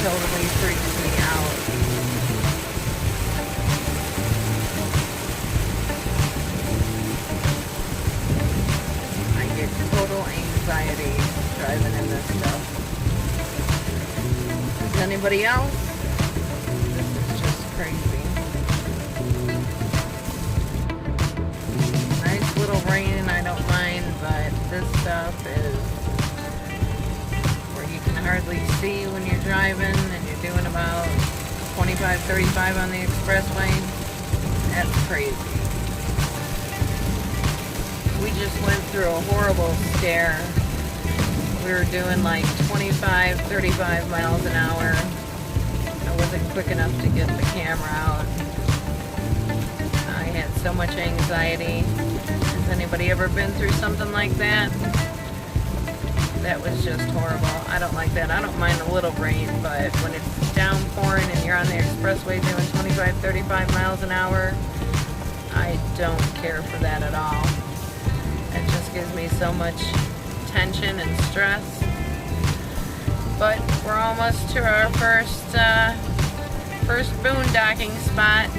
totally freaks me out. I get total anxiety driving in this stuff. Does anybody else? This is just crazy. Nice little rain, I don't mind, but this stuff is where you can hardly see when you're driving and you're doing about 25, 35 on the expressway. That's crazy. We just went through a horrible scare. We were doing like 25, 35 miles an hour. I wasn't quick enough to get the camera out. I had so much anxiety. Has anybody ever been through something like that? That was just horrible. I don't like that. I don't mind a little rain, but when it's downpouring and you're on the expressway doing 25, 35 miles an hour, I don't care for that at all. It just gives me so much tension and stress. But we're almost to our first boondocking spot.